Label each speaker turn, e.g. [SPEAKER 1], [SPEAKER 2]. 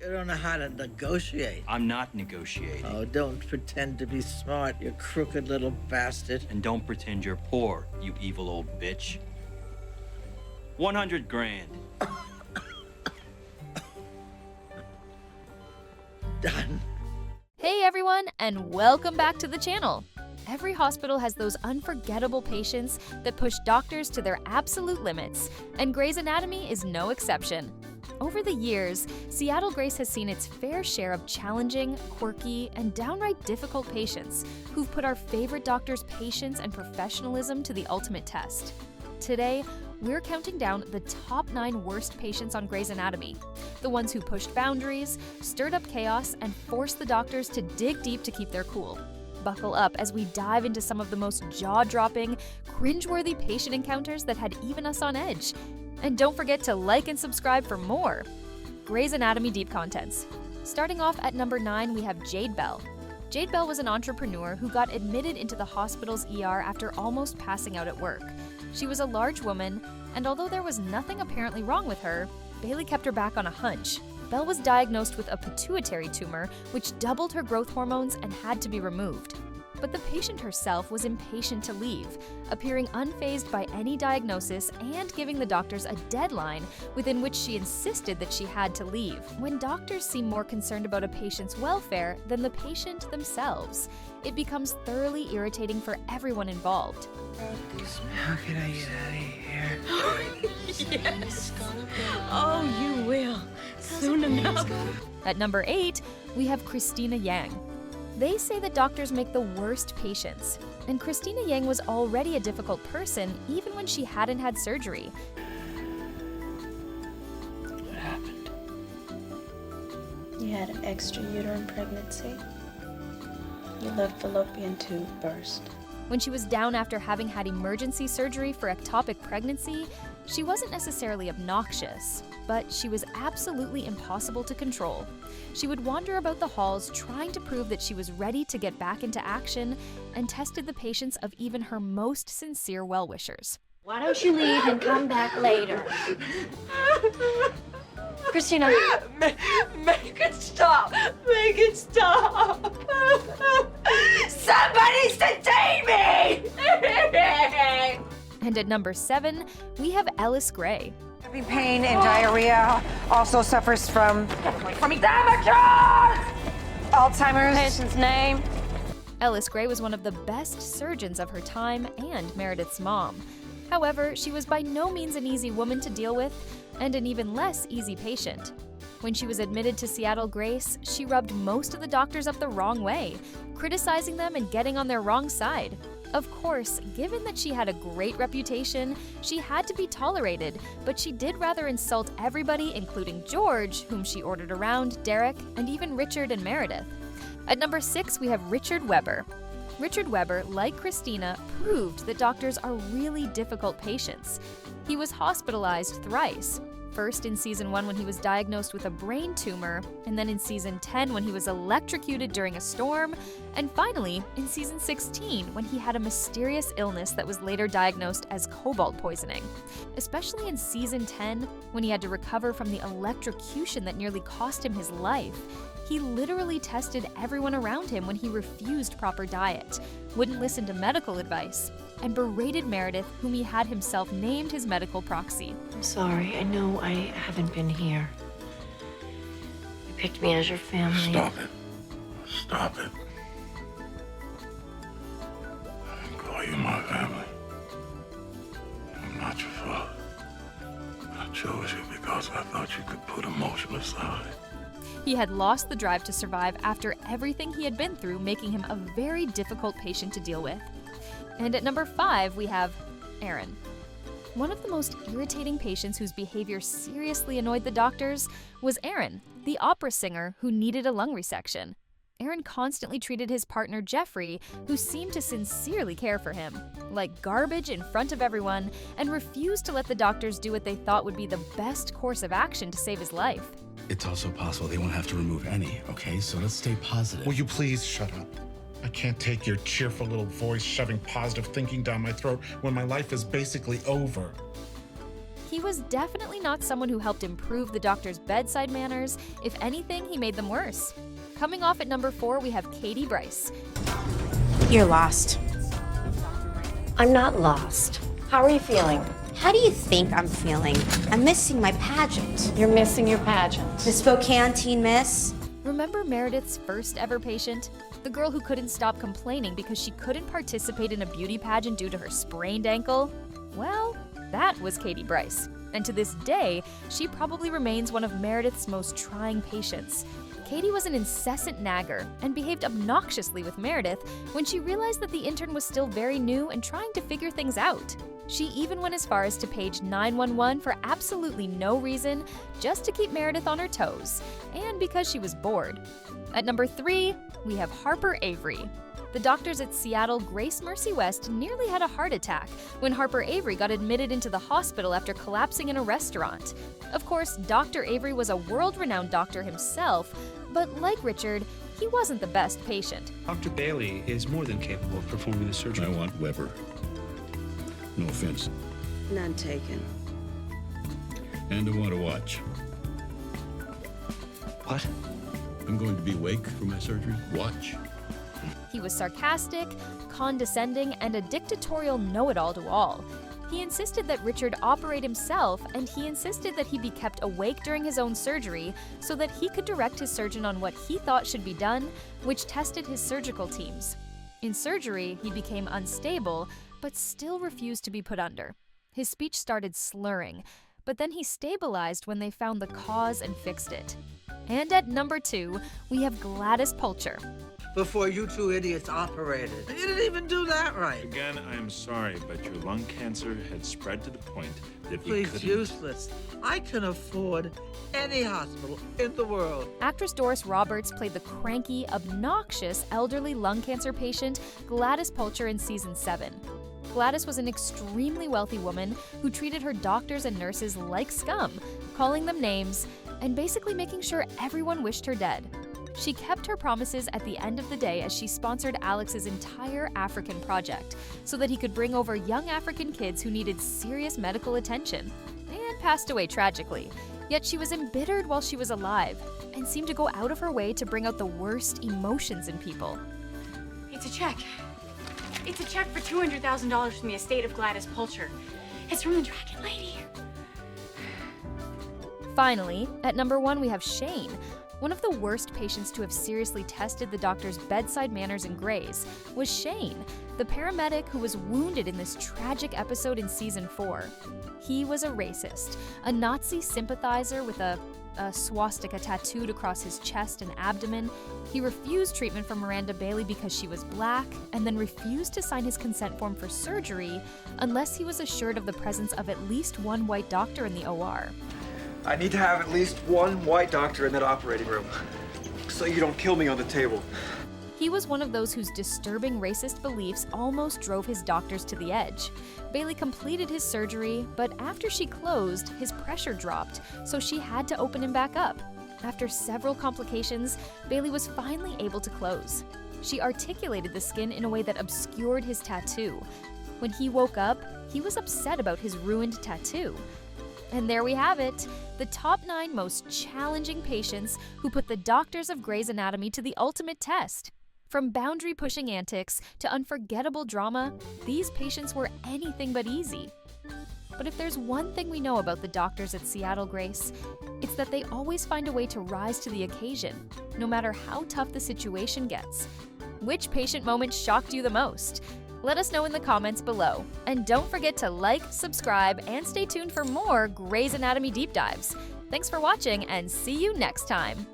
[SPEAKER 1] You don't know how to negotiate.
[SPEAKER 2] I'm not negotiating.
[SPEAKER 1] Oh, don't pretend to be smart, you crooked little bastard.
[SPEAKER 2] And don't pretend you're poor, you evil old bitch. 100 grand.
[SPEAKER 1] Done.
[SPEAKER 3] Hey everyone, and welcome back to the channel. Every hospital has those unforgettable patients that push doctors to their absolute limits, and Grey's Anatomy is no exception. Over the years, Seattle Grace has seen its fair share of challenging, quirky, and downright difficult patients who've put our favorite doctors' patience and professionalism to the ultimate test. Today, we're counting down the top 9 worst patients on Grey's Anatomy, the ones who pushed boundaries, stirred up chaos, and forced the doctors to dig deep to keep their cool. Buckle up as we dive into some of the most jaw-dropping, cringeworthy patient encounters that had even us on edge. And don't forget to like and subscribe for more Grey's Anatomy Deep Contents. Starting off at number 9, we have Jade Bell. Jade Bell was an entrepreneur who got admitted into the hospital's ER after almost passing out at work. She was a large woman, and although there was nothing apparently wrong with her, Bailey kept her back on a hunch. Bell was diagnosed with a pituitary tumor, which doubled her growth hormones and had to be removed. But the patient herself was impatient to leave, appearing unfazed by any diagnosis and giving the doctors a deadline within which she insisted that she had to leave. When doctors seem more concerned about a patient's welfare than the patient themselves, it becomes thoroughly irritating for everyone involved.
[SPEAKER 1] How can I get out of here?
[SPEAKER 4] Yes. Oh, you will. Soon enough.
[SPEAKER 3] At number 8, we have Cristina Yang. They say that doctors make the worst patients, and Cristina Yang was already a difficult person even when she hadn't had surgery.
[SPEAKER 1] What happened?
[SPEAKER 4] You had an extrauterine pregnancy. Your left fallopian tube burst.
[SPEAKER 3] When she was down after having had emergency surgery for ectopic pregnancy, she wasn't necessarily obnoxious, but she was absolutely impossible to control. She would wander about the halls trying to prove that she was ready to get back into action and tested the patience of even her most sincere well-wishers.
[SPEAKER 5] Why don't you leave and come back later? Cristina.
[SPEAKER 4] Make it stop. Make it stop. Somebody sedate me.
[SPEAKER 3] And at number 7, we have Ellis Grey.
[SPEAKER 6] Having pain and diarrhea, also suffers from Alzheimer's.
[SPEAKER 5] Patient's name?
[SPEAKER 3] Ellis Grey was one of the best surgeons of her time and Meredith's mom. However, she was by no means an easy woman to deal with, and an even less easy patient. When she was admitted to Seattle Grace, she rubbed most of the doctors up the wrong way, criticizing them and getting on their wrong side. Of course, given that she had a great reputation, she had to be tolerated, but she did rather insult everybody, including George, whom she ordered around, Derek, and even Richard and Meredith. At number 6, we have Richard Weber. Richard Weber, like Cristina, proved that doctors are really difficult patients. He was hospitalized thrice. First in season 1 when he was diagnosed with a brain tumor, and then in season 10 when he was electrocuted during a storm, and finally in season 16 when he had a mysterious illness that was later diagnosed as cobalt poisoning. Especially in season 10, when he had to recover from the electrocution that nearly cost him his life, he literally tested everyone around him when he refused proper diet, wouldn't listen to medical advice, and berated Meredith, whom he had himself named his medical proxy.
[SPEAKER 5] I'm sorry. I know I haven't been here. You picked me as your family.
[SPEAKER 7] Stop it. Stop it. I didn't call you my family. I'm not your father. I chose you because I thought you could put emotion aside.
[SPEAKER 3] He had lost the drive to survive after everything he had been through, making him a very difficult patient to deal with. And at number 5, we have Aaron. One of the most irritating patients whose behavior seriously annoyed the doctors was Aaron, the opera singer who needed a lung resection. Aaron constantly treated his partner Jeffrey, who seemed to sincerely care for him, like garbage in front of everyone, and refused to let the doctors do what they thought would be the best course of action to save his life.
[SPEAKER 8] It's also possible they won't have to remove any, okay? So let's stay positive.
[SPEAKER 9] Will you please shut up? I can't take your cheerful little voice shoving positive thinking down my throat when my life is basically over.
[SPEAKER 3] He was definitely not someone who helped improve the doctor's bedside manners. If anything, he made them worse. Coming off at number 4, we have Katie Bryce.
[SPEAKER 10] You're lost.
[SPEAKER 5] I'm not lost. How are you feeling?
[SPEAKER 10] How do you think I'm feeling? I'm missing my pageant.
[SPEAKER 5] You're missing your pageant.
[SPEAKER 10] The Spokane Teen Miss?
[SPEAKER 3] Remember Meredith's first ever patient? The girl who couldn't stop complaining because she couldn't participate in a beauty pageant due to her sprained ankle? Well, that was Katie Bryce. And to this day, she probably remains one of Meredith's most trying patients. Katie was an incessant nagger and behaved obnoxiously with Meredith when she realized that the intern was still very new and trying to figure things out. She even went as far as to page 911 for absolutely no reason, just to keep Meredith on her toes, and because she was bored. At number 3, we have Harper Avery. The doctors at Seattle Grace Mercy West nearly had a heart attack when Harper Avery got admitted into the hospital after collapsing in a restaurant. Of course, Dr. Avery was a world-renowned doctor himself, but like Richard, he wasn't the best patient.
[SPEAKER 1] Dr. Bailey is more than capable of performing the surgery.
[SPEAKER 7] I want Weber. No offense.
[SPEAKER 6] None taken.
[SPEAKER 7] And I want to watch.
[SPEAKER 1] What?
[SPEAKER 7] I'm going to be awake for my surgery. Watch.
[SPEAKER 3] He was sarcastic, condescending, and a dictatorial know-it-all to all. He insisted that Richard operate himself, and he insisted that he be kept awake during his own surgery so that he could direct his surgeon on what he thought should be done, which tested his surgical teams. In surgery, he became unstable, but still refused to be put under. His speech started slurring, but then he stabilized when they found the cause and fixed it. And at number 2, we have Gladys Pulcher.
[SPEAKER 11] Before you two idiots operated. You didn't even do that right.
[SPEAKER 12] Again, I am sorry, but your lung cancer had spread to the point that we
[SPEAKER 11] Please,
[SPEAKER 12] couldn't...
[SPEAKER 11] useless. I can afford any hospital in the world.
[SPEAKER 3] Actress Doris Roberts played the cranky, obnoxious, elderly lung cancer patient Gladys Pulcher in season 7. Gladys was an extremely wealthy woman who treated her doctors and nurses like scum, calling them names, and basically making sure everyone wished her dead. She kept her promises at the end of the day as she sponsored Alex's entire African project so that he could bring over young African kids who needed serious medical attention, and passed away tragically. Yet she was embittered while she was alive and seemed to go out of her way to bring out the worst emotions in people.
[SPEAKER 10] It's a check. It's a check for $200,000 from the estate of Gladys Pulcher. It's from the Dragon Lady.
[SPEAKER 3] Finally, at number 1 we have Shane. One of the worst patients to have seriously tested the doctor's bedside manners and grays was Shane, the paramedic who was wounded in this tragic episode in season 4. He was a racist, a Nazi sympathizer with a swastika tattooed across his chest and abdomen. He refused treatment from Miranda Bailey because she was black, and then refused to sign his consent form for surgery unless he was assured of the presence of at least one white doctor in the OR.
[SPEAKER 13] I need to have at least one white doctor in that operating room, so you don't kill me on the table.
[SPEAKER 3] He was one of those whose disturbing racist beliefs almost drove his doctors to the edge. Bailey completed his surgery, but after she closed, his pressure dropped, so she had to open him back up. After several complications, Bailey was finally able to close. She articulated the skin in a way that obscured his tattoo. When he woke up, he was upset about his ruined tattoo. And there we have it, the top 9 most challenging patients who put the doctors of Grey's Anatomy to the ultimate test. From boundary-pushing antics to unforgettable drama, these patients were anything but easy. But if there's one thing we know about the doctors at Seattle Grace, it's that they always find a way to rise to the occasion, no matter how tough the situation gets. Which patient moment shocked you the most? Let us know in the comments below. And don't forget to like, subscribe, and stay tuned for more Grey's Anatomy deep dives. Thanks for watching, and see you next time.